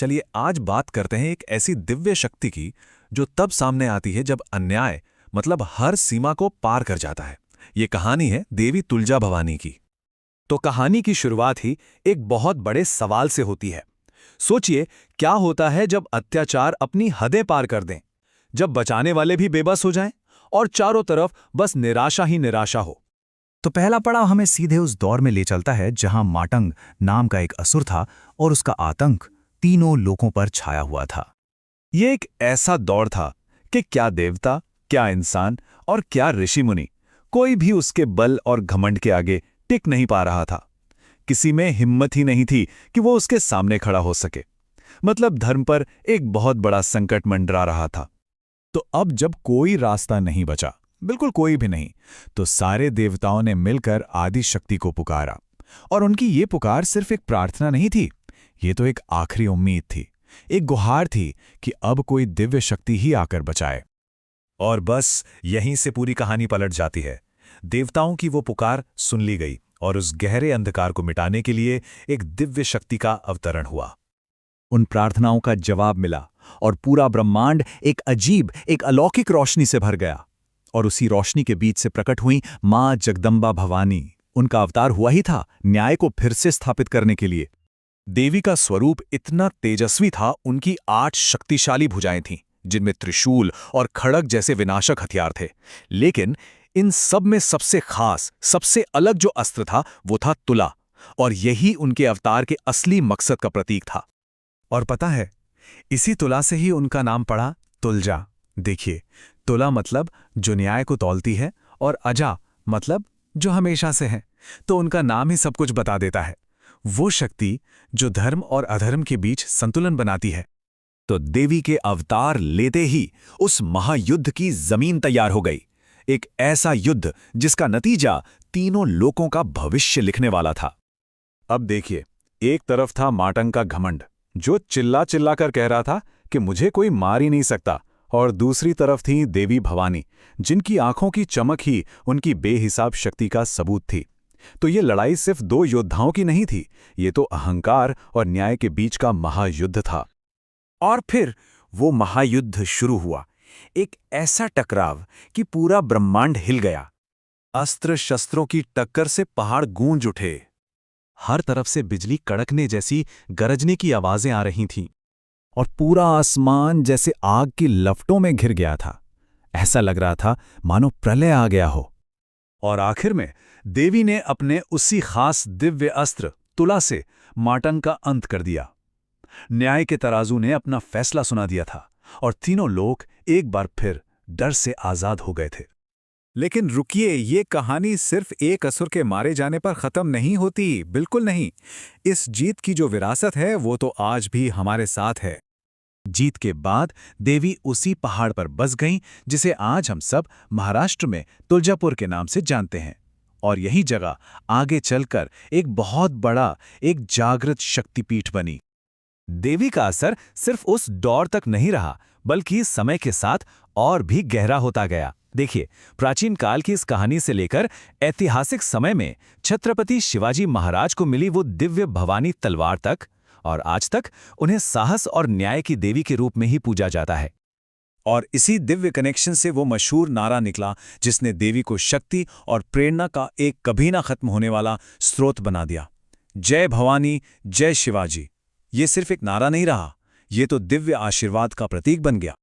चलिए आज बात करते हैं एक ऐसी दिव्य शक्ति की जो तब सामने आती है जब अन्याय मतलब हर सीमा को पार कर जाता है। ये कहानी है देवी तुलजा भवानी की। तो कहानी की शुरुआत ही एक बहुत बड़े सवाल से होती है। सोचिए, क्या होता है जब अत्याचार अपनी हदें पार कर दें, जब बचाने वाले भी बेबस हो जाएं और चारों तरफ बस निराशा ही निराशा हो। तो पहला पड़ाव हमें सीधे उस दौर में ले चलता है जहां माटंग नाम का एक असुर था और उसका आतंक तीनों लोगों पर छाया हुआ था। ये एक ऐसा दौर था कि क्या देवता, क्या इंसान और क्या ऋषि मुनि, कोई भी उसके बल और घमंड के आगे टिक नहीं पा रहा था। किसी में हिम्मत ही नहीं थी कि वो उसके सामने खड़ा हो सके। मतलब धर्म पर एक बहुत बड़ा संकट मंडरा रहा था। तो अब जब कोई रास्ता नहीं बचा, बिल्कुल कोई भी नहीं, तो सारे देवताओं ने मिलकर आदि शक्ति को पुकारा। और उनकी ये पुकार सिर्फ एक प्रार्थना नहीं थी, ये तो एक आखिरी उम्मीद थी, एक गुहार थी कि अब कोई दिव्य शक्ति ही आकर बचाए। और बस यहीं से पूरी कहानी पलट जाती है। देवताओं की वो पुकार सुन ली गई और उस गहरे अंधकार को मिटाने के लिए एक दिव्य शक्ति का अवतरण हुआ। उन प्रार्थनाओं का जवाब मिला और पूरा ब्रह्मांड एक अजीब, एक अलौकिक रोशनी से भर गया। और उसी रोशनी के बीच से प्रकट हुई मां जगदंबा भवानी। उनका अवतार हुआ ही था न्याय को फिर से स्थापित करने के लिए। देवी का स्वरूप इतना तेजस्वी था, उनकी 8 शक्तिशाली भुजाएं थीं, जिनमें त्रिशूल और खड़ग जैसे विनाशक हथियार थे। लेकिन इन सब में सबसे खास, सबसे अलग जो अस्त्र था वो था तुला, और यही उनके अवतार के असली मकसद का प्रतीक था। और पता है, इसी तुला से ही उनका नाम पड़ा तुलजा। देखिए, तुला मतलब जो न्याय को तौलती है और अजा मतलब जो हमेशा से है। तो उनका नाम ही सब कुछ बता देता है, वो शक्ति जो धर्म और अधर्म के बीच संतुलन बनाती है। तो देवी के अवतार लेते ही उस महायुद्ध की जमीन तैयार हो गई। एक ऐसा युद्ध जिसका नतीजा तीनों लोकों का भविष्य लिखने वाला था। अब देखिए, एक तरफ था माटंग का घमंड, जो चिल्ला चिल्ला कर कह रहा था कि मुझे कोई मार ही नहीं सकता, और दूसरी तरफ थी देवी भवानी, जिनकी आंखों की चमक ही उनकी बेहिसाब शक्ति का सबूत थी। तो ये लड़ाई सिर्फ 2 योद्धाओं की नहीं थी, ये तो अहंकार और न्याय के बीच का महायुद्ध था। और फिर वो महायुद्ध शुरू हुआ, एक ऐसा टकराव कि पूरा ब्रह्मांड हिल गया। अस्त्र शस्त्रों की टक्कर से पहाड़ गूंज उठे। हर तरफ से बिजली कड़कने जैसी गरजने की आवाजें आ रही थीं, और पूरा आसमान जैसे आग की लपटों में घिर गया था। ऐसा लग रहा था मानो प्रलय आ गया हो। और आखिर में देवी ने अपने उसी खास दिव्य अस्त्र तुला से माटंग का अंत कर दिया। न्याय के तराजू ने अपना फैसला सुना दिया था, और तीनों लोग एक बार फिर डर से आजाद हो गए थे। लेकिन रुकिए, ये कहानी सिर्फ एक असुर के मारे जाने पर खत्म नहीं होती, बिल्कुल नहीं। इस जीत की जो विरासत है वो तो आज भी हमारे साथ है। जीत के बाद देवी उसी पहाड़ पर बस गईं जिसे आज हम सब महाराष्ट्र में तुलजापुर के नाम से जानते हैं। और यही जगह आगे चलकर एक बहुत बड़ा, एक जागृत शक्तिपीठ बनी। देवी का असर सिर्फ उस दौर तक नहीं रहा, बल्कि समय के साथ और भी गहरा होता गया। देखिए, प्राचीन काल की इस कहानी से लेकर ऐतिहासिक समय में छत्रपति शिवाजी महाराज को मिली वो दिव्य भवानी तलवार तक, और आज तक उन्हें साहस और न्याय की देवी के रूप में ही पूजा जाता है। और इसी दिव्य कनेक्शन से वो मशहूर नारा निकला जिसने देवी को शक्ति और प्रेरणा का एक कभी ना खत्म होने वाला स्रोत बना दिया। जय भवानी, जय शिवाजी। ये सिर्फ एक नारा नहीं रहा, ये तो दिव्य आशीर्वाद का प्रतीक बन गया।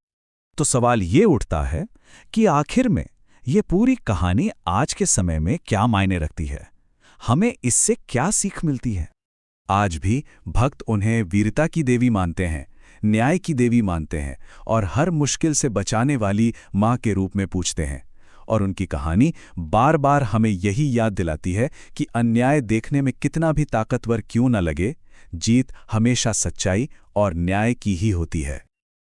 तो सवाल ये उठता है कि आखिर में ये पूरी कहानी आज के समय में क्या मायने रखती है? हमें इससे क्या सीख मिलती है? आज भी भक्त उन्हें वीरता की देवी मानते हैं, न्याय की देवी मानते हैं, और हर मुश्किल से बचाने वाली मां के रूप में पूछते हैं। और उनकी कहानी बार बार हमें यही याद दिलाती है कि अन्याय देखने में कितना भी ताकतवर क्यों न लगे, जीत हमेशा सच्चाई और न्याय की ही होती है।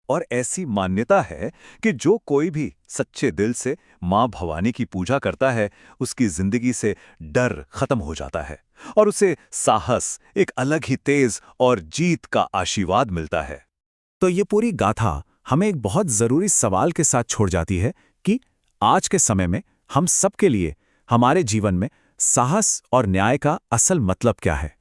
और ऐसी मान्यता है कि जो कोई भी सच्चे दिल से मां भवानी की पूजा करता है, उसकी जिंदगी से डर खत्म हो जाता है और उसे साहस, एक अलग ही तेज और जीत का आशीर्वाद मिलता है। तो ये पूरी गाथा हमें एक बहुत जरूरी सवाल के साथ छोड़ जाती है कि आज के समय में हम सबके लिए, हमारे जीवन में साहस और न्याय का असल मतलब क्या है।